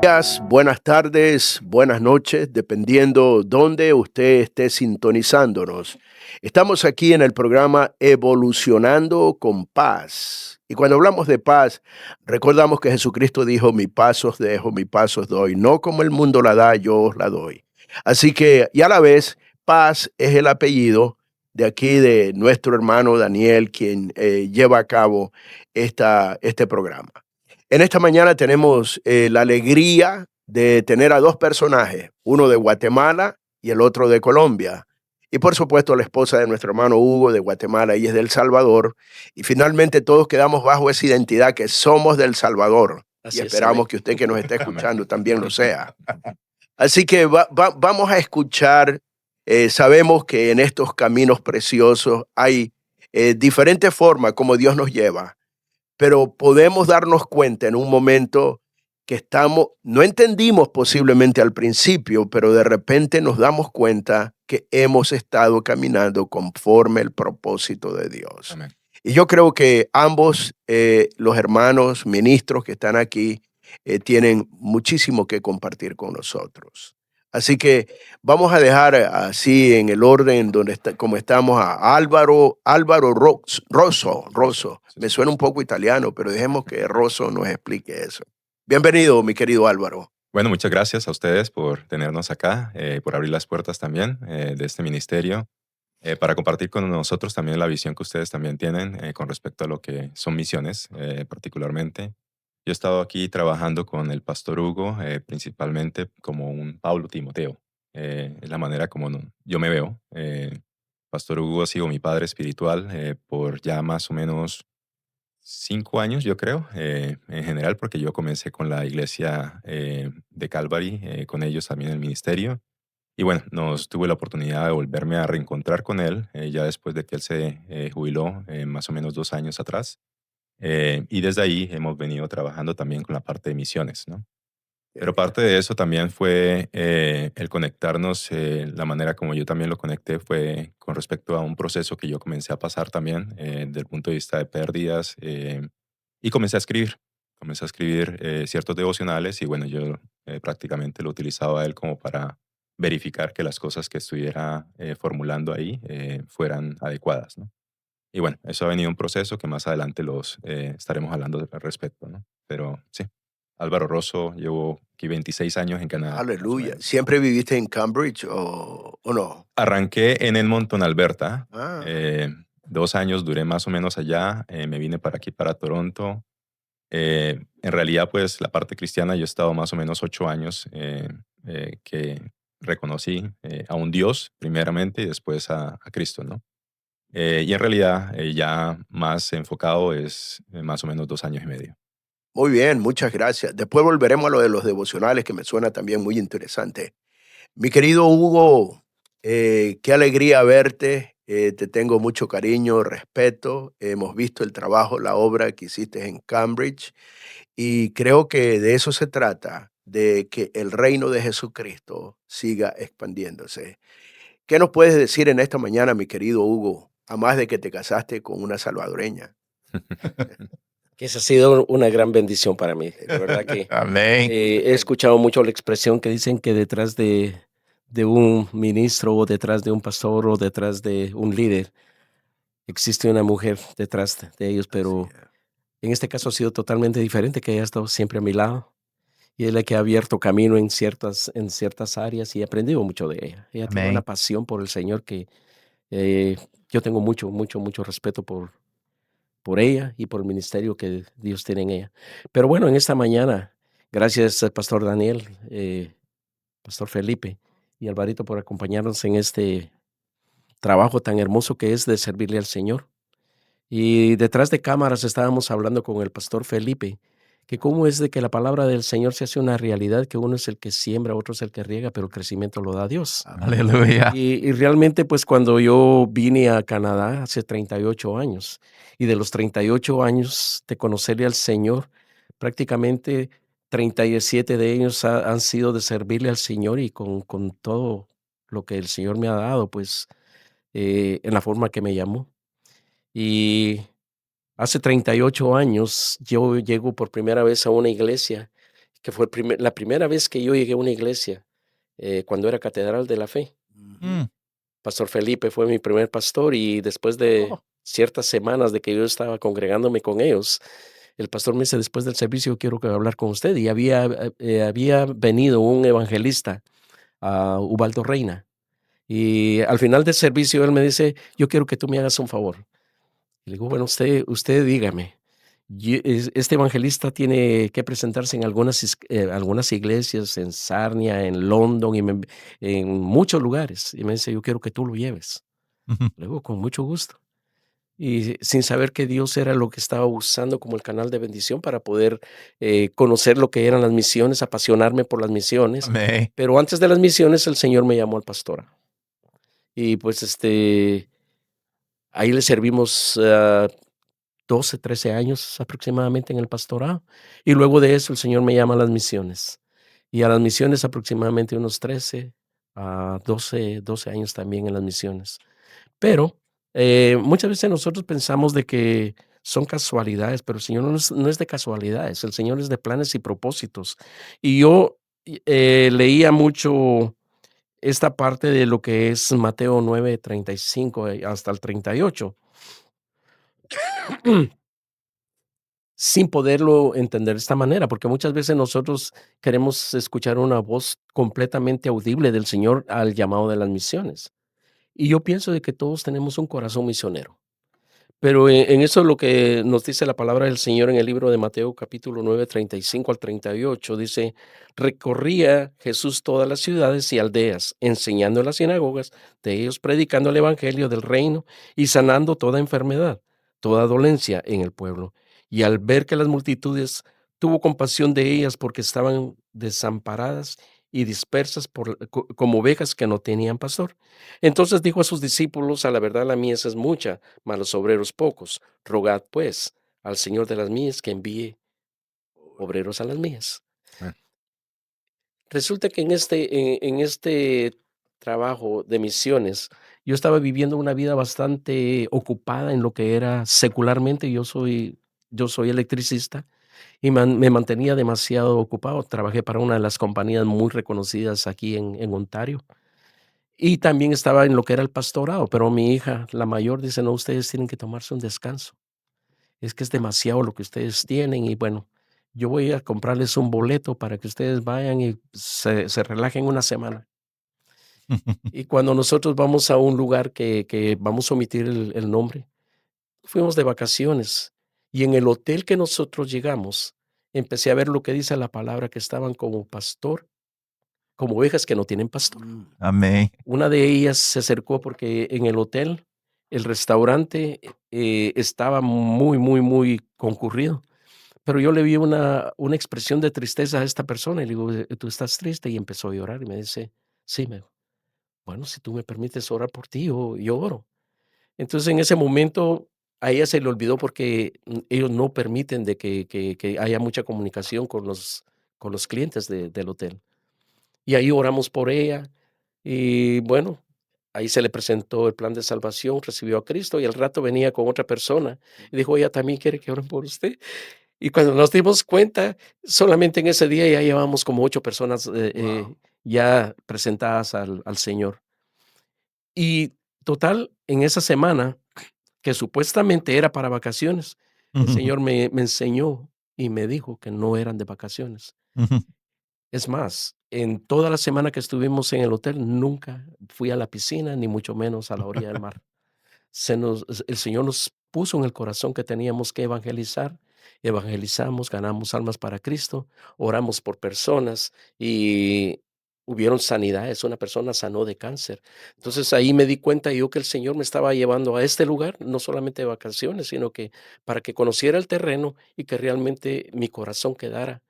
Días, buenas tardes, buenas noches, dependiendo dónde usted esté sintonizándonos. Estamos aquí en el programa Evolucionando con Paz. Y cuando hablamos de paz, recordamos que Jesucristo dijo, mi paz os dejo, mi paz os doy, no como el mundo la da, yo os la doy. Así que, y a la vez, paz es el apellido de aquí de nuestro hermano Daniel, quien lleva a cabo este programa. En esta mañana tenemos la alegría de tener a dos personajes, uno de Guatemala y el otro de Colombia. Y por supuesto la esposa de nuestro hermano Hugo de Guatemala, ella es del Salvador. Y finalmente todos quedamos bajo esa identidad que somos del Salvador. Y Así es, amén. esperamos que usted que nos está Amén. escuchando también lo sea. Así que vamos a escuchar, sabemos que en estos caminos preciosos hay diferentes formas como Dios nos lleva, pero podemos darnos cuenta en un momento que no entendimos posiblemente al principio, pero de repente nos damos cuenta que hemos estado caminando conforme el propósito de Dios. Amén. Y yo creo que ambos, los hermanos ministros que están aquí, tienen muchísimo que compartir con nosotros. Así que vamos a dejar así en el orden como estamos a Álvaro Rosso. Me suena un poco italiano, pero dejemos que Rosso nos explique eso. Bienvenido, mi querido Álvaro. Bueno, muchas gracias a ustedes por tenernos acá, por abrir las puertas también de este ministerio, para compartir con nosotros también la visión que ustedes también tienen con respecto a lo que son misiones, particularmente. Yo he estado aquí trabajando con el pastor Hugo, principalmente como un Pablo Timoteo. Es la manera como yo me veo. Pastor Hugo ha sido mi padre espiritual por ya más o menos 5 años, yo creo, en general, porque yo comencé con la iglesia de Calvary, con ellos también en el ministerio. Y bueno, tuve la oportunidad de volverme a reencontrar con él, ya después de que él se jubiló, más o menos 2 años atrás. Y desde ahí hemos venido trabajando también con la parte de misiones, ¿no? Pero parte de eso también fue el conectarnos, la manera como yo también lo conecté fue con respecto a un proceso que yo comencé a pasar también desde el punto de vista de pérdidas y comencé a escribir. Comencé a escribir ciertos devocionales y bueno, yo prácticamente lo utilizaba a él como para verificar que las cosas que estuviera formulando ahí fueran adecuadas, ¿no? Y bueno, eso ha venido un proceso que más adelante estaremos hablando al respecto, ¿no? Pero sí, Álvaro Rosso, llevo aquí 26 años en Canadá, más o Aleluya. menos. ¿Siempre viviste en Cambridge o no? Arranqué en Edmonton, Alberta. Ah, 2 años duré más o menos allá. Me vine para aquí, para Toronto. En realidad, pues la parte cristiana, yo he estado más o menos 8 años que reconocí a un Dios primeramente y después a Cristo, ¿no? Y en realidad ya más enfocado es más o menos 2 años y medio. muy bien, muchas gracias. Después volveremos a lo de los devocionales, que me suena también muy interesante. Mi querido Hugo, qué alegría verte. Te tengo mucho cariño, respeto. Hemos visto el trabajo, la obra que hiciste en Cambridge y creo que de eso se trata, de que el reino de Jesucristo siga expandiéndose. ¿Qué nos puedes decir en esta mañana, mi querido Hugo, a más de que te casaste con una salvadoreña? Que esa ha sido una gran bendición para mí. De verdad que Amén. he escuchado mucho la expresión que dicen que detrás de un ministro o detrás de un pastor o detrás de un líder existe una mujer detrás de ellos, Así pero es. en este caso ha sido totalmente diferente, que ella ha estado siempre a mi lado y es la que ha abierto camino en ciertas áreas y he aprendido mucho de ella. Ella tiene una Amén. pasión por el Señor que eh, yo tengo mucho, mucho, mucho respeto por ella y por el ministerio que Dios tiene en ella. Pero bueno, en esta mañana, gracias al pastor Daniel, pastor Felipe y Alvarito por acompañarnos en este trabajo tan hermoso que es de servirle al Señor. Y detrás de cámaras estábamos hablando con el pastor Felipe, que cómo es de que la palabra del Señor se hace una realidad, que uno es el que siembra, otro es el que riega, pero el crecimiento lo da Dios. Amén. Aleluya. Y realmente, pues, cuando yo vine a Canadá hace 38 años, y de los 38 años de conocerle al Señor, prácticamente 37 de ellos han sido de servirle al Señor y con todo lo que el Señor me ha dado, pues, en la forma que me llamó. Y hace 38 años yo llego por primera vez a una iglesia que fue la primera vez que yo llegué a una iglesia, cuando era Catedral de la Fe. Mm. Pastor Felipe fue mi primer pastor y después de Oh. ciertas semanas de que yo estaba congregándome con ellos, el pastor me dice, después del servicio quiero hablar con usted. Y había venido un evangelista, Ubaldo Reina. Y al final del servicio él me dice, yo quiero que tú me hagas un favor. Y le digo, bueno, usted dígame. Este evangelista tiene que presentarse en algunas iglesias, en Sarnia, en London, en muchos lugares. Y me dice, yo quiero que tú lo lleves. Ujú. Le digo, con mucho gusto. Y sin saber que Dios era lo que estaba usando como el canal de bendición para poder conocer lo que eran las misiones, apasionarme por las misiones. Amén. Pero antes de las misiones, el Señor me llamó al pastorado. Y pues ahí le servimos 12, 13 años aproximadamente en el pastorado. Y luego de eso el Señor me llama a las misiones. Y a las misiones aproximadamente unos 13 a 12 años también en las misiones. Pero muchas veces nosotros pensamos de que son casualidades, pero el Señor no es de casualidades, el Señor es de planes y propósitos. Y yo leía mucho esta parte de lo que es Mateo 9:35 hasta el 38. Sin poderlo entender de esta manera, porque muchas veces nosotros queremos escuchar una voz completamente audible del Señor al llamado de las misiones. Y yo pienso de que todos tenemos un corazón misionero. Pero en eso lo que nos dice la palabra del Señor en el libro de Mateo capítulo 9:35 al 38, dice, recorría Jesús todas las ciudades y aldeas, enseñando en las sinagogas de ellos, predicando el evangelio del reino y sanando toda enfermedad, toda dolencia en el pueblo. Y al ver que las multitudes, tuvo compasión de ellas porque estaban desamparadas y dispersas como ovejas que no tenían pastor. Entonces dijo a sus discípulos, a la verdad la mies es mucha, mas los obreros pocos. Rogad, pues, al Señor de las mies que envíe obreros a las mies. Resulta que en este trabajo de misiones, yo estaba viviendo una vida bastante ocupada en lo que era secularmente. Yo soy electricista y me mantenía demasiado ocupado. Trabajé para una de las compañías muy reconocidas aquí en Ontario. Y también estaba en lo que era el pastorado, pero mi hija, la mayor, dice, no, ustedes tienen que tomarse un descanso. Es que es demasiado lo que ustedes tienen y bueno, yo voy a comprarles un boleto para que ustedes vayan y se relajen una semana. Y cuando nosotros vamos a un lugar que vamos a omitir el nombre, fuimos de vacaciones y en el hotel que nosotros llegamos, empecé a ver lo que dice la palabra, que estaban como pastor, como ovejas que no tienen pastor. Amén. Una de ellas se acercó porque en el hotel, el restaurante estaba muy, muy, muy concurrido, pero yo le vi una expresión de tristeza a esta persona y le digo, ¿tú estás triste? Y empezó a llorar y me dice, sí, me dijo, bueno, si tú me permites orar por ti, yo oro. Entonces en ese momento a ella se le olvidó porque ellos no permiten de que haya mucha comunicación con los clientes del hotel. Y ahí oramos por ella y bueno, ahí se le presentó el plan de salvación, recibió a Cristo y al rato venía con otra persona y dijo, ella también quiere que oren por usted. Y cuando nos dimos cuenta, solamente en ese día ya llevamos como 8 personas ya presentadas al Señor. Y total, en esa semana, que supuestamente era para vacaciones, el Señor me enseñó y me dijo que no eran de vacaciones. Es más, en toda la semana que estuvimos en el hotel, nunca fui a la piscina, ni mucho menos a la orilla del mar. El Señor nos puso en el corazón que teníamos que evangelizar. Evangelizamos, ganamos almas para Cristo, oramos por personas y hubieron sanidades. Una persona sanó de cáncer. Entonces ahí me di cuenta yo que el Señor me estaba llevando a este lugar, no solamente de vacaciones, sino que para que conociera el terreno y que realmente mi corazón quedara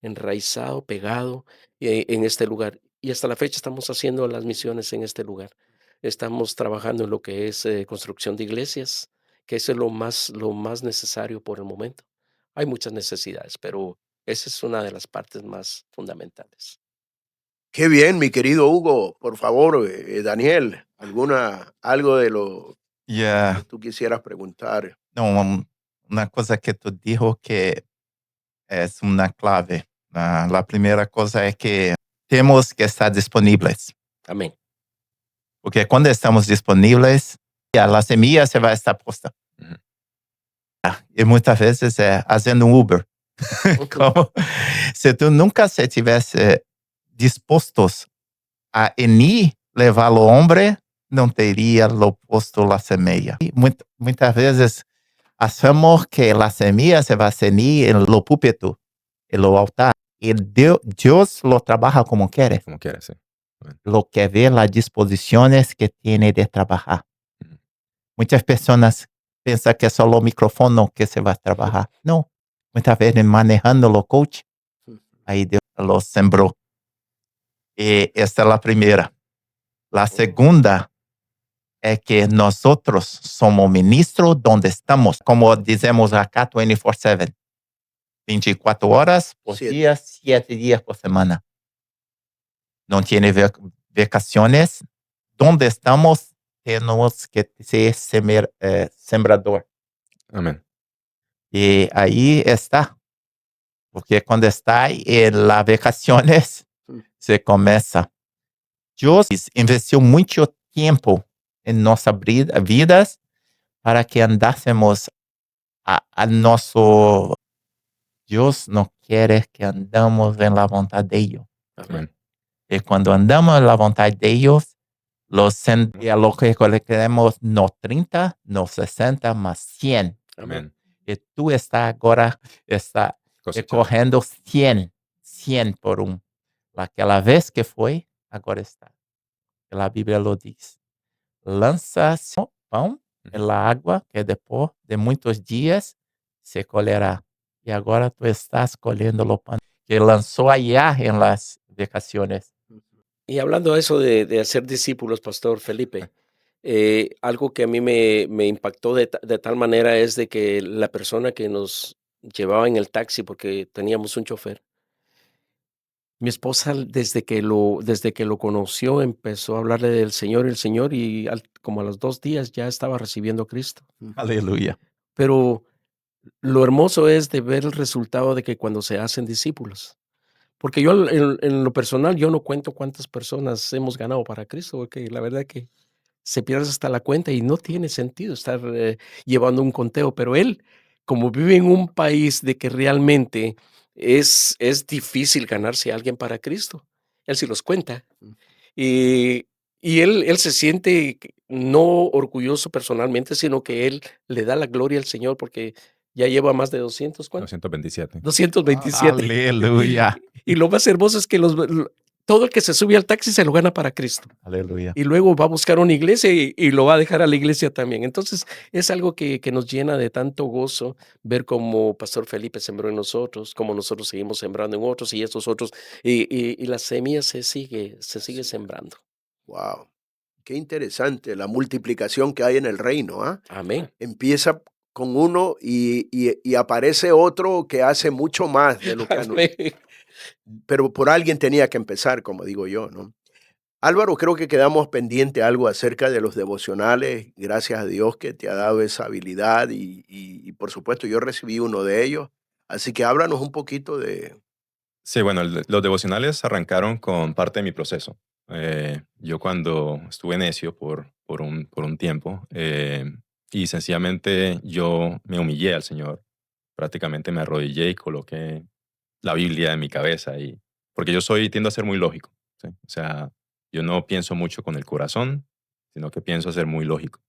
enraizado, pegado en este lugar. Y hasta la fecha estamos haciendo las misiones en este lugar. Estamos trabajando en lo que es construcción de iglesias, que eso es lo más necesario por el momento. Hay muchas necesidades, pero esa es una de las partes más fundamentales. Qué bien, mi querido Hugo. Por favor, Daniel, algo de lo Yeah. que tú quisieras preguntar. No, una cosa que tú dijo que es una clave, La primera cosa es que tenemos que estar disponibles. Amén. Porque cuando estamos disponibles, ya la semilla se va a estar puesta. Ujú. Y muchas veces haciendo un Uber. Como si tú nunca se tivesse dispostos a ir levar o hombre, não teria lo posto la semilla. Y muchas veces hacemos que la semilla se va a ceñir en lo púlpito, en lo altar. Y Dios lo trabaja como quiere. Como quieras, sí. Amén. Lo que ve las disposiciones que tiene de trabajar. Ujú. Muchas personas piensan que es solo micrófono que se va a trabajar. No. Muchas veces manejando lo coach, ahí Dios lo sembró. Y esta es la primera. La segunda es que nosotros somos ministros donde estamos, como decimos acá, 24/7. 24 horas por Siete. día, 7 días por semana. No tiene vacaciones. Donde estamos, tenemos que ser sembrador. Amén. Y ahí está. Porque cuando está en las vacaciones, se comienza. Dios investiu muito tempo em nossas vidas para que andássemos a nosso... Deus não quer que andamos em la vontade de Deus. Amén. E quando andamos en la vontade de Deus, lo que queremos no 30, no 60, mas 100. Amén. E tu está agora Cosechando. correndo 100 por um. Aquela vez que foi, agora está. A Bíblia lo diz. Lança pão Ujú. na água, que depois de muitos dias se colherá. E agora tu estás colhendo o pão que lançou allá em las vacaciones. Y hablando de eso de hacer discípulos, Pastor Felipe, algo que a mí me impactó de tal manera es de que la persona que nos llevaba en el taxi, porque teníamos un chofer, mi esposa desde que lo conoció empezó a hablarle del Señor, el Señor, y como a los 2 días ya estaba recibiendo a Cristo. Aleluia. Pero lo hermoso es de ver el resultado de que cuando se hacen discípulos. Porque yo en lo personal, yo no cuento cuántas personas hemos ganado para Cristo, porque la verdad que se pierde hasta la cuenta y no tiene sentido estar llevando un conteo, pero él, como vive en un país de que realmente es difícil ganarse a alguien para Cristo, él sí los cuenta. Y, y él se siente no orgulloso personalmente, sino que él le da la gloria al Señor porque ya lleva más de 200, ¿cuánto? 227. 227. Aleluia. Y lo más hermoso es que todo el que se sube al taxi se lo gana para Cristo. Aleluia. Y luego va a buscar una iglesia y lo va a dejar a la iglesia también. Entonces, es algo que nos llena de tanto gozo ver cómo Pastor Felipe sembró en nosotros, cómo nosotros seguimos sembrando en otros y estos otros, y la semilla se sigue sembrando. Wow. Qué interesante la multiplicación que hay en el reino, ¿ah? Amén. Empieza con uno y aparece otro que hace mucho más de lo que Amén. pero por alguien tenía que empezar, como digo yo, ¿no? Álvaro, creo que quedamos pendiente algo acerca de los devocionales. Gracias a Dios que te ha dado esa habilidad y por supuesto yo recibí uno de ellos. Así que háblanos un poquito de... Sí, bueno, los devocionales arrancaron con parte de mi proceso. Yo cuando estuve necio por un tiempo y sencillamente yo me humillé al Señor, prácticamente me arrodillé y coloqué la Biblia en mi cabeza porque tiendo a ser muy lógico, ¿sí? O sea, yo no pienso mucho con el corazón, sino que pienso a ser muy lógico.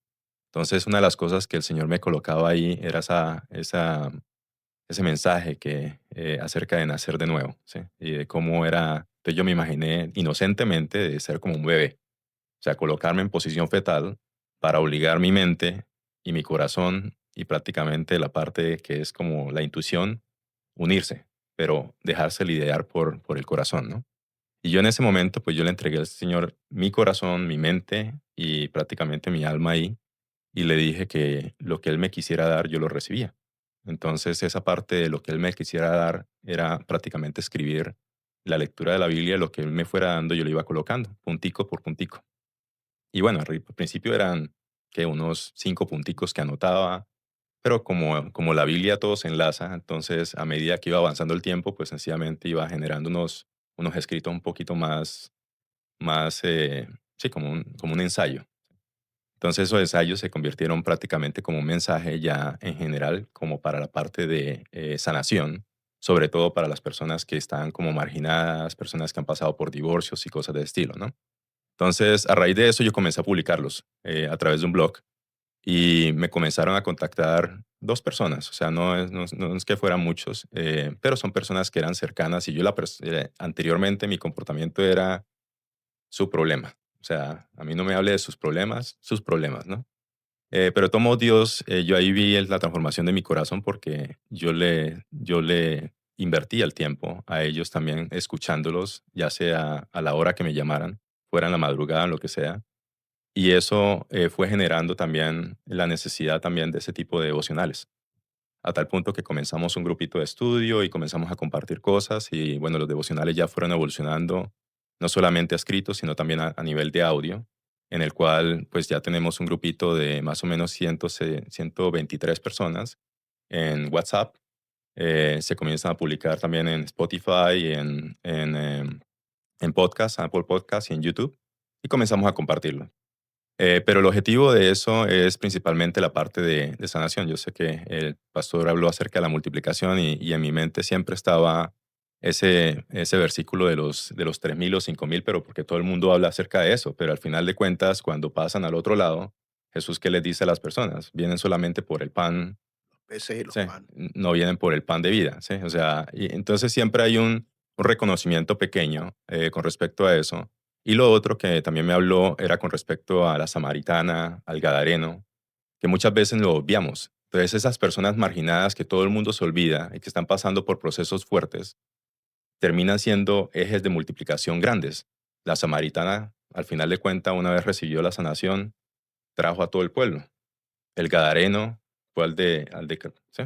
Entonces, una de las cosas que el Señor me colocaba ahí era ese mensaje acerca de nacer de nuevo, ¿sí? Y de cómo era, entonces yo me imaginé inocentemente de ser como un bebé, o sea, colocarme en posición fetal para obligar mi mente y mi corazón y prácticamente la parte que es como la intuición, unirse, pero dejarse lidiar por el corazón, ¿no? Y yo en ese momento, pues yo le entregué al Señor mi corazón, mi mente y prácticamente mi alma ahí, y le dije que lo que Él me quisiera dar, yo lo recibía. Entonces, esa parte de lo que Él me quisiera dar era prácticamente escribir la lectura de la Biblia, lo que Él me fuera dando, yo lo iba colocando, puntico por puntico. Y bueno, al principio eran que unos 5 punticos que anotaba, pero como la Biblia todo se enlaza, entonces a medida que iba avanzando el tiempo, pues sencillamente iba generando unos escritos un poquito más, sí, como un ensayo. Entonces esos ensayos se convirtieron prácticamente como un mensaje ya en general, como para la parte de sanación, sobre todo para las personas que están como marginadas, personas que han pasado por divorcios y cosas de estilo, ¿no? Entonces, a raíz de eso, yo comencé a publicarlos a través de un blog y me comenzaron a contactar dos personas. O sea, no es que fueran muchos, pero son personas que eran cercanas y anteriormente mi comportamiento era su problema. O sea, a mí no me hable de sus problemas, ¿no? Pero tomo Dios, yo ahí vi la transformación de mi corazón porque yo le invertía el tiempo a ellos también, escuchándolos, ya sea a la hora que me llamaran, fuera en la madrugada, lo que sea. Y eso fue generando también la necesidad también de ese tipo de devocionales, a tal punto que comenzamos un grupito de estudio y comenzamos a compartir cosas y bueno, los devocionales ya fueron evolucionando, no solamente a escritos, sino también a nivel de audio, en el cual pues ya tenemos un grupito de más o menos 123 personas en WhatsApp. Se comienzan a publicar también en Spotify, en podcast, Apple Podcast y en YouTube, y comenzamos a compartirlo. Pero el objetivo de eso es principalmente la parte de sanación. Yo sé que el pastor habló acerca de la multiplicación y en mi mente siempre estaba ese versículo de los 3,000 o 5,000, pero porque todo el mundo habla acerca de eso. Pero al final de cuentas, cuando pasan al otro lado, Jesús, ¿qué les dice a las personas? Vienen solamente por el pan, Peces y los sí, panes. no vienen por el pan de vida, ¿sí? O sea, y entonces siempre hay un reconocimiento pequeño con respecto a eso. Y lo otro que también me habló era con respecto a la samaritana, al gadareno, que muchas veces lo obviamos. Entonces, esas personas marginadas que todo el mundo se olvida y que están pasando por procesos fuertes, terminan siendo ejes de multiplicación grandes. La samaritana, al final de cuentas, una vez recibió la sanación, trajo a todo el pueblo. El gadareno fue ¿sí?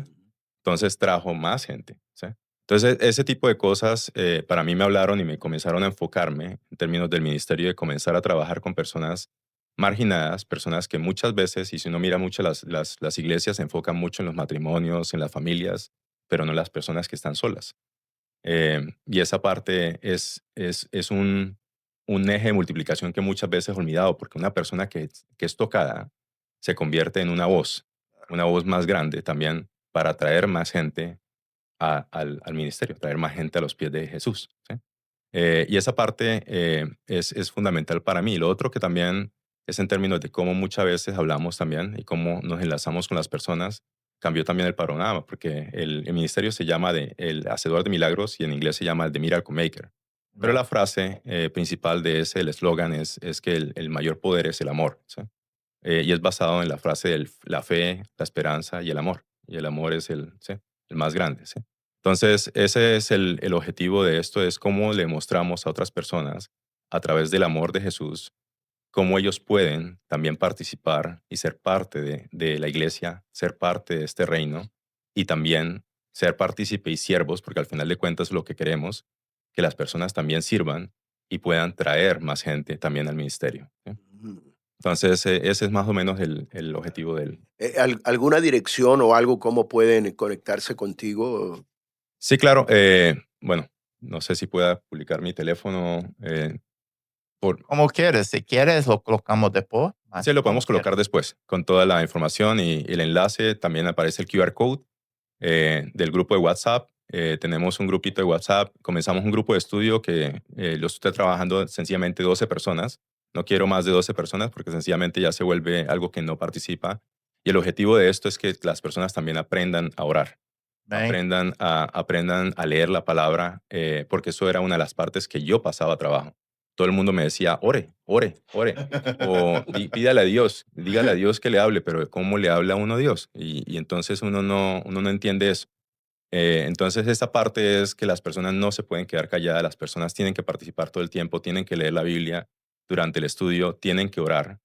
Entonces trajo más gente, ¿sí? Entonces, ese tipo de cosas para mí me hablaron y me comenzaron a enfocarme en términos del ministerio de comenzar a trabajar con personas marginadas, personas que muchas veces, y si uno mira mucho las iglesias, se enfocan mucho en los matrimonios, en las familias, pero no en las personas que están solas. Y esa parte es un eje de multiplicación que muchas veces es olvidado, porque una persona que es tocada se convierte en una voz más grande también para atraer más gente al ministerio, traer más gente a los pies de Jesús, ¿sí? Y esa parte es fundamental para mí. Lo otro que también es en términos de cómo muchas veces hablamos también y cómo nos enlazamos con las personas, cambió también el panorama, porque el ministerio se llama el Hacedor de Milagros y en inglés se llama The Miracle Maker. Pero la frase principal de ese, el eslogan es que el mayor poder es el amor, ¿sí? Y es basado en la frase de la fe, la esperanza y el amor. Y el amor es ¿sí? El más grande, ¿sí? Entonces, ese es el objetivo de esto, es cómo le mostramos a otras personas, a través del amor de Jesús, cómo ellos pueden también participar y ser parte de la iglesia, ser parte de este reino y también ser partícipe y siervos, porque al final de cuentas es lo que queremos, que las personas también sirvan y puedan traer más gente también al ministerio, ¿sí? Ujú. Entonces, ese es más o menos el objetivo del. ¿Alguna dirección o algo cómo pueden conectarse contigo? Sí, claro. Bueno, no sé si pueda publicar mi teléfono. Como quieres, si quieres lo colocamos después, Sí, mas lo como podemos quieras. colocar después, con toda la información y el enlace. También aparece el QR code del grupo de WhatsApp. Tenemos un grupito de WhatsApp. Comenzamos un grupo de estudio que lo estoy trabajando sencillamente 12 personas. No quiero más de 12 personas porque sencillamente ya se vuelve algo que no participa. Y el objetivo de esto es que las personas también aprendan a orar, Bem, aprendan a leer la palabra, porque eso era una de las partes que yo pasaba trabajo. Todo el mundo me decía, ore, ore, ore, o pídale a Dios, dígale a Dios que le hable, pero ¿cómo le habla a uno a Dios? Y entonces uno no entiende eso. Entonces esta parte es que las personas no se pueden quedar calladas, las personas tienen que participar todo el tiempo, tienen que leer la Biblia durante el estudio, tienen que orar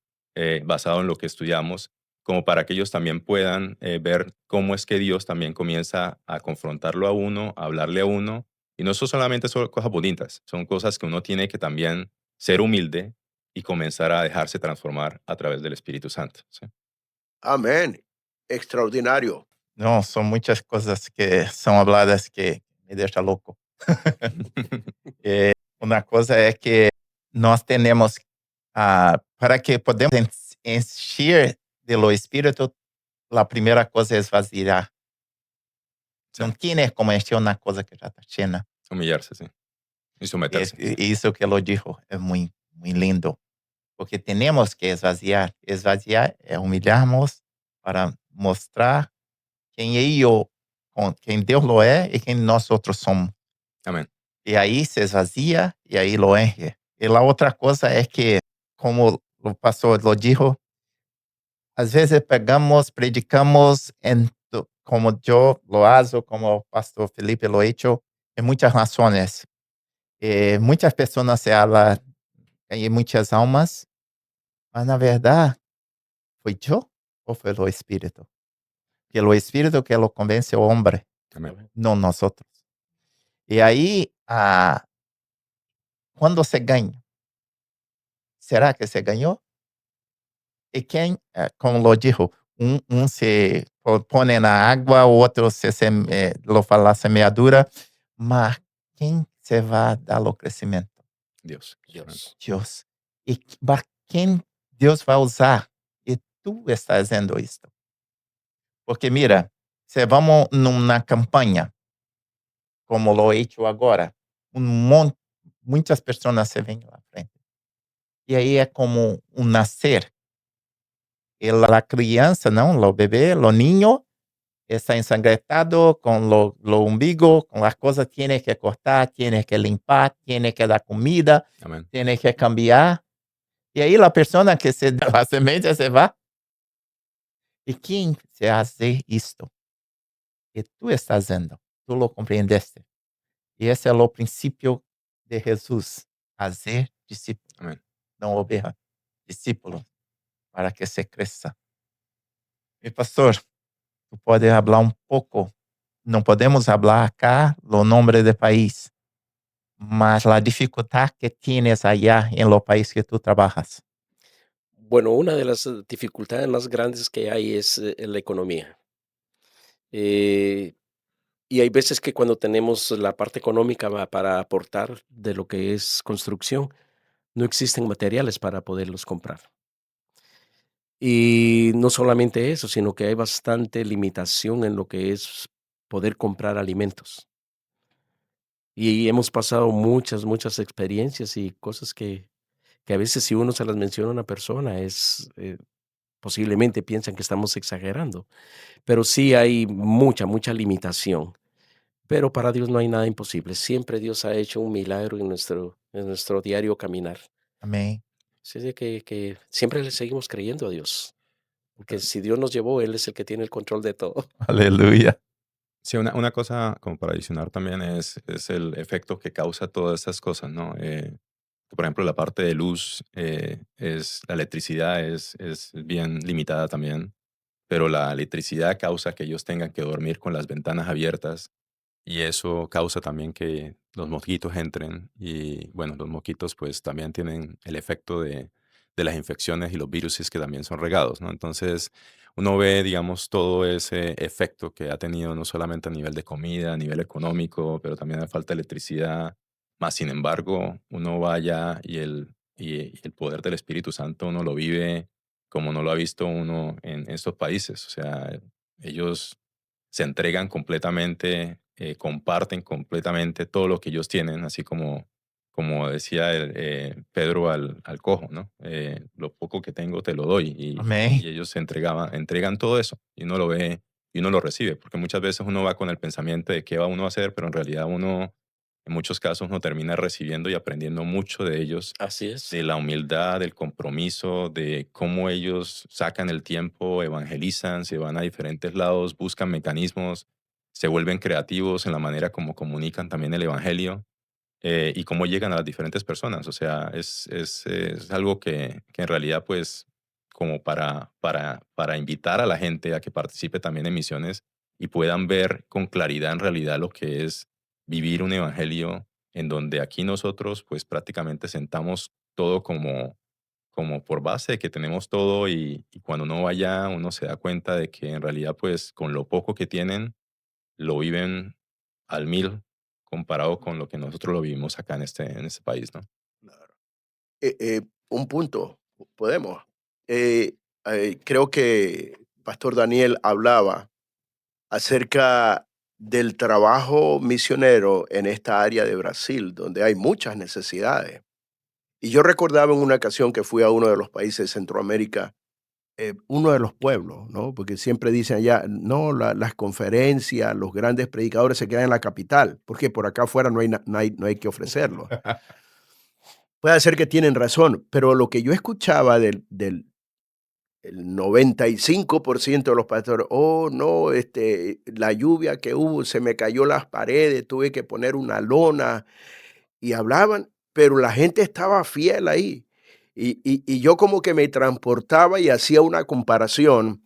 basado en lo que estudiamos, como para que ellos también puedan ver cómo es que Dios también comienza a confrontarlo a uno, a hablarle a uno. Y no son solamente son cosas bonitas, son cosas que uno tiene que también ser humilde y comenzar a dejarse transformar a través del Espíritu Santo, ¿sí? Amén. Extraordinario. No, son muchas cosas que son habladas que me dejan loco. Una cosa es que nós tenemos, para que podemos encher de lo espíritu, la primera cosa es vaciar. Sí. No tiene como encher una cosa que ya está llena. Humillarse, sí. Y someterse. Eso que lo dijo es muy, muy lindo. Porque tenemos que esvaziar. Esvaziar es humillarnos para mostrar quién ellos, quién Dios lo es y quién nosotros somos. Amén. Y ahí se esvazia y ahí lo enche. Y la otra cosa es que, como o pastor lo dijo, às vezes pegamos, predicamos, como yo lo hago, como o pastor Felipe lo ha hecho, en muchas razones. Muchas personas se hablan, hay muchas almas, mas na verdad, ¿fui yo o fue lo Espíritu? Que lo Espíritu que lo convence al hombre, Amén. no nosotros. Y ahí, cuando se gana, ¿será que se ganó? Y quem, como lo dijo, se pone na água, o outro lo fala la semeadura, mas quem se vai dar o crescimento? Dios. Dios. Deus. E para quem Deus vai usar? E tu estás fazendo isto. Porque mira, se vamos numa campanha, como lo he hecho agora, muitas pessoas se vêm lá frente. E aí é como nascer. La criança, não, o bebê, o niño, está ensangrentado con lo umbigo, con las cosas, tiene que cortar, tiene que limpar, tiene que dar comida, Amén. tiene que cambiar. Y ahí la persona que se da la semente se va. ¿Y quién se hace esto? Y tú estás haciendo, tú lo comprendiste. Y ese es el principio de Jesús, hacer discípulos, Amén. no ovejas, discípulos, para que se crezca. Mi pastor, tú puedes hablar un poco. No podemos hablar acá los nombres de país, mas la dificultad que tienes allá en los países que tú trabajas. Bueno, una de las dificultades más grandes que hay es la economía. Eh, y hay veces que cuando tenemos la parte económica para aportar de lo que es construcción, no existen materiales para poderlos comprar. Y no solamente eso, sino que hay bastante limitación en lo que es poder comprar alimentos. Y hemos pasado muchas, muchas experiencias y cosas que a veces si uno se las menciona a una persona posiblemente piensan que estamos exagerando, pero sí hay mucha, mucha limitación. Pero para Dios no hay nada imposible. Siempre Dios ha hecho un milagro en nuestro diario caminar. Amém. Así de que siempre le seguimos creyendo a Dios. Porque si Dios nos llevó, Él es el que tiene el control de todo. Aleluia. Sí, una cosa como para adicionar también es el efecto que causa todas estas cosas, ¿no? Que, por ejemplo, la parte de luz, la electricidad es bien limitada también, pero la electricidad causa que ellos tengan que dormir con las ventanas abiertas y eso causa también que los mosquitos entren y bueno, los mosquitos pues también tienen el efecto de las infecciones y los virus que también son regados, ¿no? Entonces uno ve, digamos, todo ese efecto que ha tenido no solamente a nivel de comida, a nivel económico, pero también a falta de electricidad. Más sin embargo, uno vaya y el poder del Espíritu Santo uno lo vive como no lo ha visto uno en estos países. O sea, ellos se entregan completamente, comparten completamente todo lo que ellos tienen, así como decía Pedro al cojo, ¿no? Lo poco que tengo te lo doy. Amém. Y ellos entregan todo eso y uno lo ve y uno lo recibe, porque muchas veces uno va con el pensamiento de qué va uno a hacer, pero en realidad uno, en muchos casos, uno termina recibiendo y aprendiendo mucho de ellos, Así es. de la humildad, del compromiso, de cómo ellos sacan el tiempo, evangelizan, se van a diferentes lados, buscan mecanismos, se vuelven creativos en la manera como comunican también el evangelio y cómo llegan a las diferentes personas. O sea, es algo que en realidad, pues, como para invitar a la gente a que participe también en misiones y puedan ver con claridad en realidad lo que es vivir un evangelio en donde aquí nosotros, pues, prácticamente sentamos todo como por base que tenemos todo y cuando uno va allá, uno se da cuenta de que en realidad, pues, con lo poco que tienen, lo viven al 1000 comparado con lo que nosotros lo vivimos acá en este país, ¿no? Claro. Un punto, podemos. Eh, Creo que Pastor Daniel hablaba acerca del trabajo misionero en esta área de Brasil, donde hay muchas necesidades. Y yo recordaba en una ocasión que fui a uno de los países de Centroamérica, uno de los pueblos, ¿no? Porque siempre dicen allá, no, las conferencias, los grandes predicadores se quedan en la capital, porque por acá afuera no hay que ofrecerlo. Puede ser que tienen razón, pero lo que yo escuchaba del el 95% de los pastores, oh, no, la lluvia que hubo, se me cayó las paredes, tuve que poner una lona, y hablaban, pero la gente estaba fiel ahí. Y yo como que me transportaba y hacía una comparación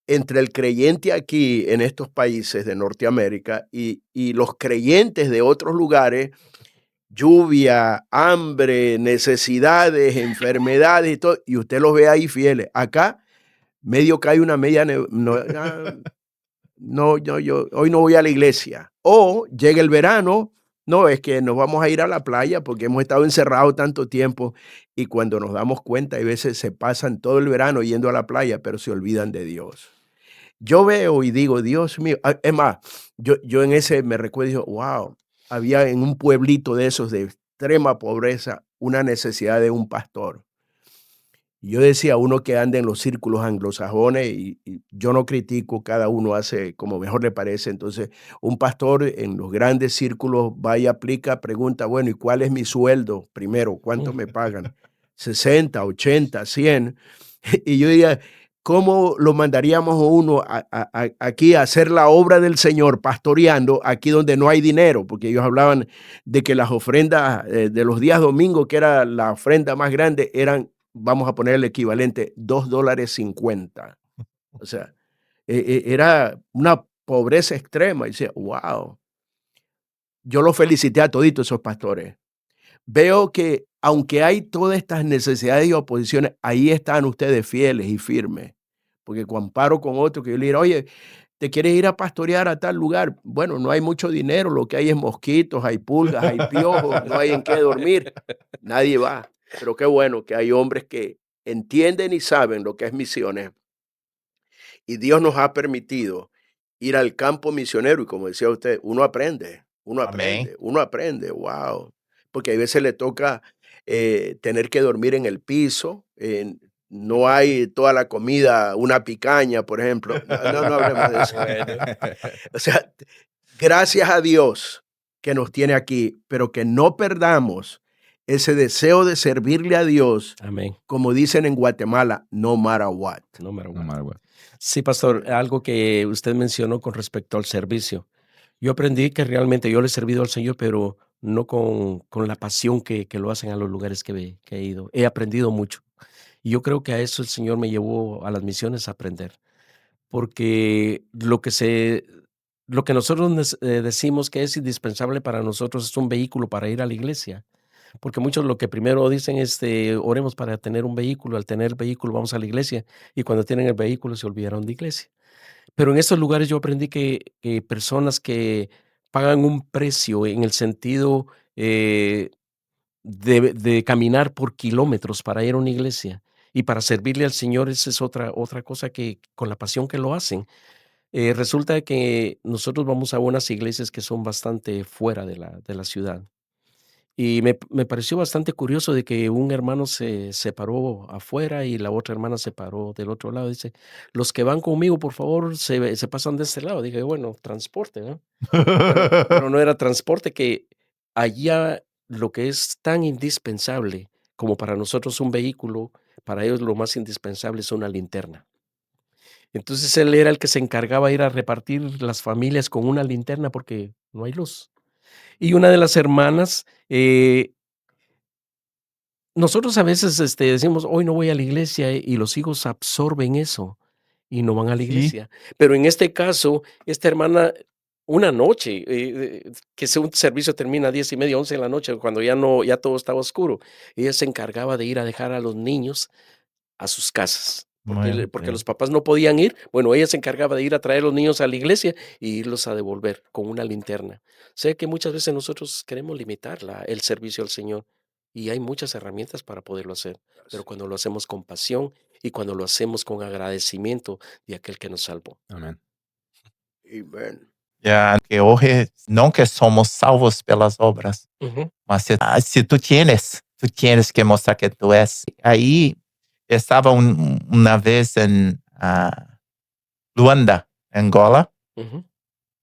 entre el creyente aquí en estos países de Norteamérica y los creyentes de otros lugares, lluvia, hambre, necesidades, enfermedades y todo, y usted los ve ahí fieles. Acá medio cae una media, no, no, yo hoy no voy a la iglesia. O llega el verano, no, es que nos vamos a ir a la playa porque hemos estado encerrados tanto tiempo y cuando nos damos cuenta, hay veces se pasan todo el verano yendo a la playa, pero se olvidan de Dios. Yo veo y digo, Dios mío, es más, yo en ese me recuerdo y digo, wow, había en un pueblito de esos de extrema pobreza una necesidad de un pastor. Y yo decía, uno que anda en los círculos anglosajones, y yo no critico, cada uno hace como mejor le parece. Entonces, un pastor en los grandes círculos va y aplica, pregunta, bueno, ¿y cuál es mi sueldo? Primero, ¿cuánto me pagan? 60, 80, 100. Y yo diría, ¿cómo lo mandaríamos a uno aquí a hacer la obra del Señor pastoreando aquí donde no hay dinero? Porque ellos hablaban de que las ofrendas de los días domingos, que era la ofrenda más grande, eran, vamos a poner el equivalente, $2.50. O sea, era una pobreza extrema. Y decía, wow, yo los felicité a toditos esos pastores. Veo que aunque hay todas estas necesidades y oposiciones, ahí están ustedes fieles y firmes. Porque comparo con otro que yo le diría, oye, ¿te quieres ir a pastorear a tal lugar? Bueno, no hay mucho dinero, lo que hay es mosquitos, hay pulgas, hay piojos, no hay en qué dormir. Nadie va. Pero qué bueno que hay hombres que entienden y saben lo que es misiones. Y Dios nos ha permitido ir al campo misionero y como decía usted, Amém. uno aprende, wow. Porque a veces le toca tener que dormir en el piso, no hay toda la comida, una picaña, por ejemplo. No hablemos de eso. Bueno, O sea, gracias a Dios que nos tiene aquí, pero que no perdamos ese deseo de servirle a Dios, amén. como dicen en Guatemala, no matter what. No matter No what. matter what. Sí, pastor, algo que usted mencionó con respecto al servicio. Yo aprendí que realmente yo le he servido al Señor, pero no con la pasión que lo hacen a los lugares que he ido. He aprendido mucho. Y yo creo que a eso el Señor me llevó a las misiones a aprender. Porque lo que nosotros decimos que es indispensable para nosotros es un vehículo para ir a la iglesia. Porque muchos lo que primero dicen es, oremos para tener un vehículo, al tener vehículo vamos a la iglesia, y cuando tienen el vehículo se olvidaron de iglesia. Pero en estos lugares yo aprendí que personas que pagan un precio en el sentido de caminar por kilómetros para ir a una iglesia y para servirle al Señor, esa es otra cosa que con la pasión que lo hacen. Resulta que nosotros vamos a unas iglesias que son bastante fuera de la ciudad. Y me pareció bastante curioso de que un hermano se paró afuera y la otra hermana se paró del otro lado. Dice, los que van conmigo, por favor, se pasan de este lado. Dije, bueno, transporte, ¿no? Pero no era transporte, que allá lo que es tan indispensable como para nosotros un vehículo, para ellos lo más indispensable es una linterna. Entonces él era el que se encargaba de ir a repartir las familias con una linterna porque no hay luz. Y una de las hermanas, nosotros a veces decimos, hoy no voy a la iglesia, y los hijos absorben eso y no van a la Sí. iglesia. Pero en este caso, esta hermana, una noche, que un servicio termina a 10:30, 11 de la noche, cuando ya todo estaba oscuro. Ella se encargaba de ir a dejar a los niños a sus casas, Muy porque bien. los papás no podían ir. Bueno, ella se encargaba de ir a traer a los niños a la iglesia y irlos a devolver con una linterna. Sé que muchas veces nosotros queremos limitar el servicio al Señor y hay muchas herramientas para poderlo hacer, pero cuando lo hacemos con pasión y cuando lo hacemos con agradecimiento de aquel que nos salvó. Amén. Amen. Que hoje não que somos salvos pelas obras, Ujú, mas se tu tienes que mostrar que tu és. Aí estava uma vez em Luanda, Angola, ujú,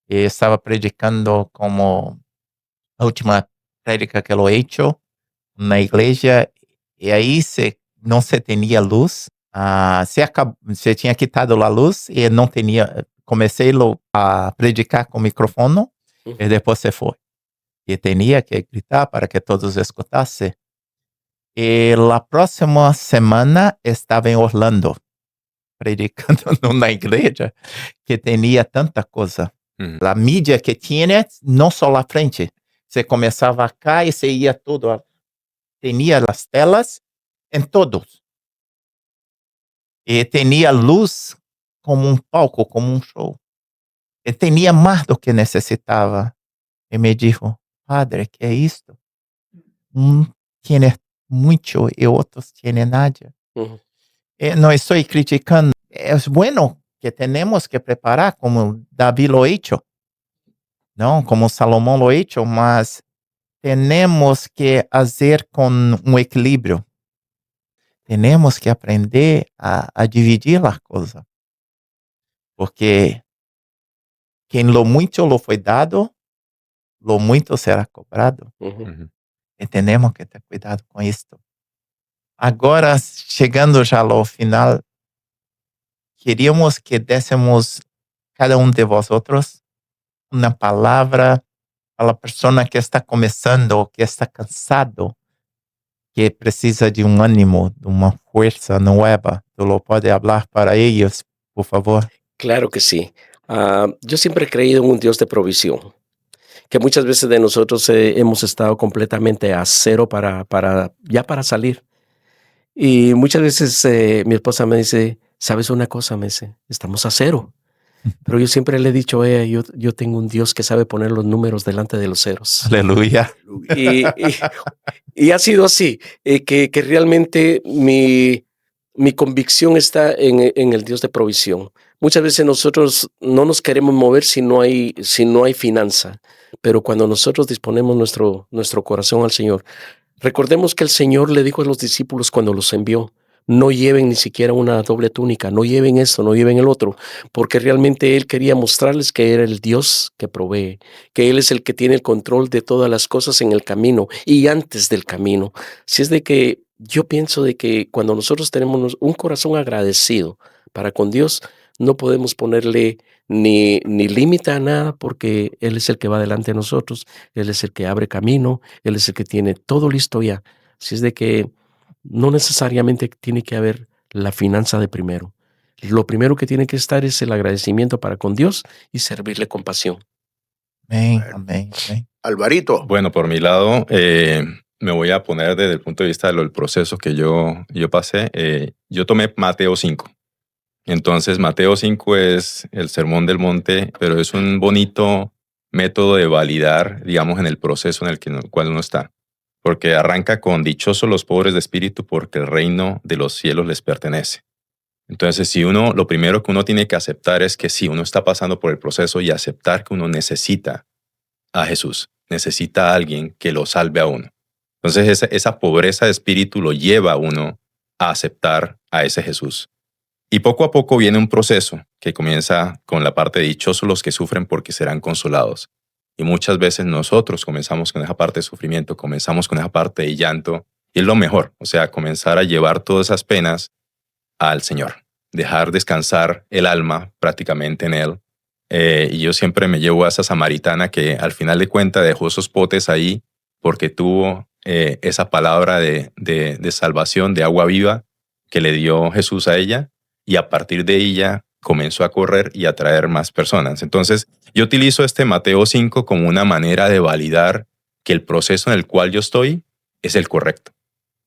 e estava predicando como a última prédica que eu he hecho na igreja, e aí não se tinha luz, se tinha quitado a luz e não tinha. Comecei a predicar com o microfone ujú. e depois se foi. E tinha que gritar para que todos escutassem. E a próxima semana estava em Orlando, predicando numa igreja que tinha tanta coisa. Ujú. A mídia que tinha, não só lá frente. Você começava cá e você ia tudo. Tinha as telas em todos. E tinha luz como palco, como show. E tinha mais do que necessitava. E me disse, padre, que é isto? Tiene muito e outros tiene nada. Ujú, No estoy criticando. Es bueno que tenemos que preparar como David lo hecho, ¿no? Como Salomón lo hecho, mas tenemos que hacer con un equilibrio. Tenemos que aprender a dividir las cosas. Porque quien lo mucho lo fue dado, lo muito será cobrado. ujú. Ujú. E tenemos que ter cuidado com isto. Agora, chegando já ao final, queríamos que dessemos cada um de vosotros uma palavra para a pessoa que está começando, que está cansado, que precisa de um ânimo, de uma força nova. Tu lo pode falar para eles, por favor? Claro que sí. Yo siempre he creído en un Dios de provisión, que muchas veces de nosotros hemos estado completamente a cero para salir. Y muchas veces mi esposa me dice, ¿sabes una cosa? Me dice, estamos a cero. Pero yo siempre le he dicho a ella, yo tengo un Dios que sabe poner los números delante de los ceros. Aleluia. Y, y- y ha sido así, que realmente mi convicción está en el Dios de provisión. Muchas veces nosotros no nos queremos mover si no hay finanza, pero cuando nosotros disponemos nuestro corazón al Señor, recordemos que el Señor le dijo a los discípulos cuando los envió, no lleven ni siquiera una doble túnica, no lleven esto, no lleven el otro, porque realmente Él quería mostrarles que era el Dios que provee, que Él es el que tiene el control de todas las cosas en el camino y antes del camino. Si es de que yo pienso de que cuando nosotros tenemos un corazón agradecido para con Dios, no podemos ponerle ni límite a nada porque Él es el que va delante de nosotros, Él es el que abre camino, Él es el que tiene todo listo ya. Si es de que no necesariamente tiene que haber la finanza de primero. Lo primero que tiene que estar es el agradecimiento para con Dios y servirle con pasión. Amém, Bueno. amém, amém. Alvarito. Bueno, por mi lado, me voy a poner desde el punto de vista del proceso que yo pasé. Yo tomé Mateo 5. Entonces, Mateo 5 es el sermón del monte, pero es un bonito método de validar, digamos, en el proceso en el cual uno está. Porque arranca con dichosos los pobres de espíritu, porque el reino de los cielos les pertenece. Entonces, lo primero que uno tiene que aceptar es que sí, uno está pasando por el proceso y aceptar que uno necesita a Jesús, necesita a alguien que lo salve a uno. Entonces, esa pobreza de espíritu lo lleva a uno a aceptar a ese Jesús. Y poco a poco viene un proceso que comienza con la parte de dichosos los que sufren porque serán consolados. Y muchas veces nosotros comenzamos con esa parte de sufrimiento, comenzamos con esa parte de llanto, y es lo mejor, o sea, comenzar a llevar todas esas penas al Señor, dejar descansar el alma prácticamente en Él. Y yo siempre me llevo a esa samaritana que al final de cuentas dejó esos potes ahí porque tuvo esa palabra de salvación, de agua viva que le dio Jesús a ella, y a partir de ella comenzó a correr y a atraer más personas. Entonces, yo utilizo este Mateo 5 como una manera de validar que el proceso en el cual yo estoy es el correcto.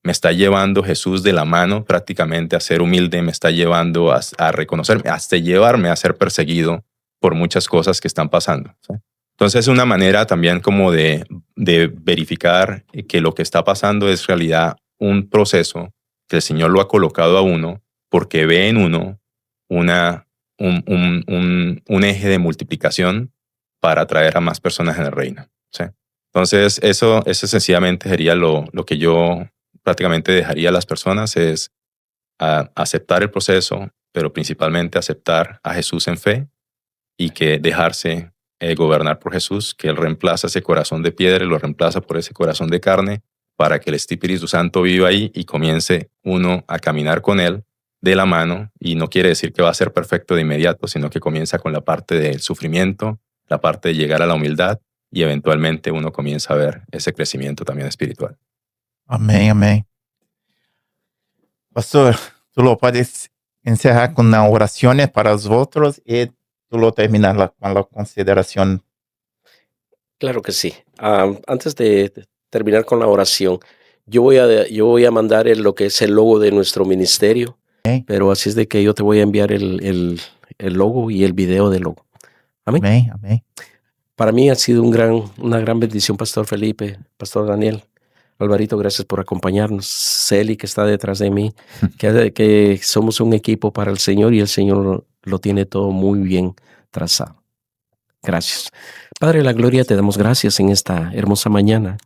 Me está llevando Jesús de la mano prácticamente a ser humilde, me está llevando a reconocerme, hasta llevarme a ser perseguido por muchas cosas que están pasando, ¿sí? Entonces es una manera también como de verificar que lo que está pasando es en realidad un proceso que el Señor lo ha colocado a uno porque ve en uno un eje de multiplicación para atraer a más personas en el reino, ¿sí? Entonces eso sencillamente sería lo que yo prácticamente dejaría a las personas, es aceptar el proceso, pero principalmente aceptar a Jesús en fe y que dejarse gobernar por Jesús, que Él reemplaza ese corazón de piedra y lo reemplaza por ese corazón de carne para que el Espíritu Santo viva ahí y comience uno a caminar con Él de la mano. Y no quiere decir que va a ser perfecto de inmediato, sino que comienza con la parte del sufrimiento, la parte de llegar a la humildad y eventualmente uno comienza a ver ese crecimiento también espiritual. Amém, amém. Pastor, tú lo puedes encerrar con las oraciones para los otros y tú lo terminas con la consideración. Claro que sí. Antes de terminar con la oración, yo voy a mandar lo que es el logo de nuestro ministerio, Amén. pero así es de que yo te voy a enviar el logo y el video del logo. Amén. Amém, amém. Para mí ha sido una gran bendición, Pastor Felipe, Pastor Daniel. Alvarito, gracias por acompañarnos. Celi, que está detrás de mí, que somos un equipo para el Señor y el Señor lo tiene todo muy bien trazado. Gracias. Padre de la gloria, te damos gracias en esta hermosa mañana,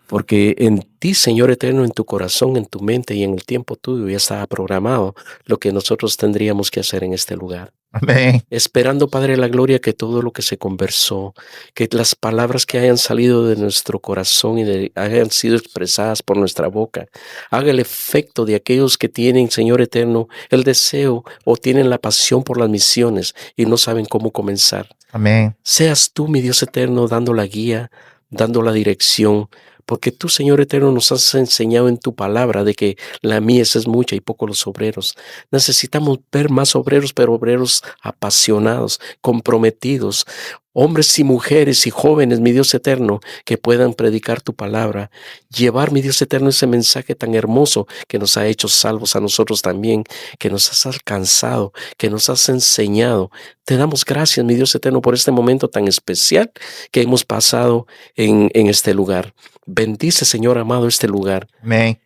porque en ti, Señor eterno, en tu corazón, en tu mente y en el tiempo tuyo ya estaba programado lo que nosotros tendríamos que hacer en este lugar. Amém. Esperando, Padre de la gloria, que todo lo que se conversó, que las palabras que hayan salido de nuestro corazón y hayan sido expresadas por nuestra boca, haga el efecto de aquellos que tienen, Señor eterno, el deseo o tienen la pasión por las misiones y no saben cómo comenzar. Amém. Seas tú, mi Dios eterno, dando la guía, dando la dirección, porque tú, Señor eterno, nos has enseñado en tu palabra de que la mies es mucha y poco los obreros. Necesitamos ver más obreros, pero obreros apasionados, comprometidos, hombres y mujeres y jóvenes, mi Dios eterno, que puedan predicar tu palabra, llevar, mi Dios eterno, ese mensaje tan hermoso que nos ha hecho salvos a nosotros también, que nos has alcanzado, que nos has enseñado. Te damos gracias, mi Dios eterno, por este momento tan especial que hemos pasado en este lugar. Bendice, Señor amado, este lugar. Amém.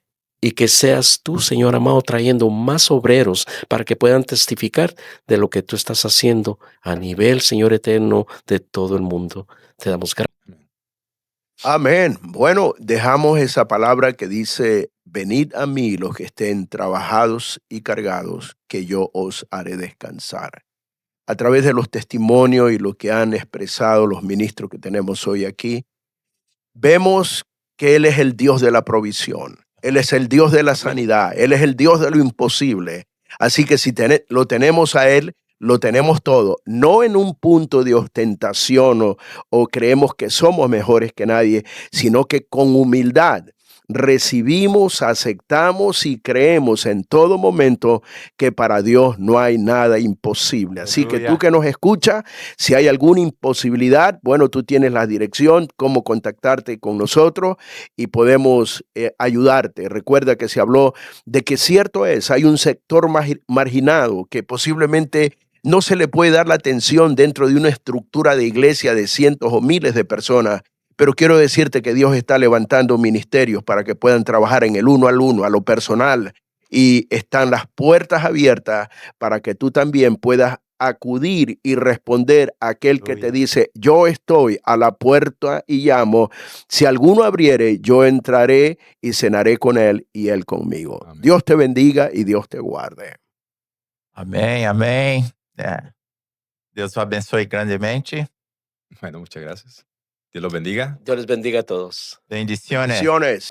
Y que seas tú, Señor amado, trayendo más obreros para que puedan testificar de lo que tú estás haciendo a nivel, Señor eterno, de todo el mundo. Te damos gracias. Amén. Bueno, dejamos esa palabra que dice, venid a mí los que estén trabajados y cargados, que yo os haré descansar. A través de los testimonios y lo que han expresado los ministros que tenemos hoy aquí, vemos que Él es el Dios de la provisión. Él es el Dios de la sanidad. Él es el Dios de lo imposible. Así que si lo tenemos a Él, lo tenemos todo. No en un punto de ostentación o creemos que somos mejores que nadie, sino que con humildad recibimos, aceptamos y creemos en todo momento que para Dios no hay nada imposible. Así que tú que nos escuchas, si hay alguna imposibilidad, bueno, tú tienes la dirección, cómo contactarte con nosotros y podemos ayudarte. Recuerda que se habló de que cierto es, hay un sector marginado que posiblemente no se le puede dar la atención dentro de una estructura de iglesia de cientos o miles de personas. Pero quiero decirte que Dios está levantando ministerios para que puedan trabajar en el uno al uno, a lo personal, y están las puertas abiertas para que tú también puedas acudir y responder a aquel que te dice, yo estoy a la puerta y llamo, si alguno abriere, yo entraré y cenaré con él y él conmigo. Amén. Dios te bendiga y Dios te guarde. Amém, amém. Deus o abençoe grandemente. Bueno, muchas gracias. Dios los bendiga. Dios les bendiga a todos. Bendiciones. Bendiciones.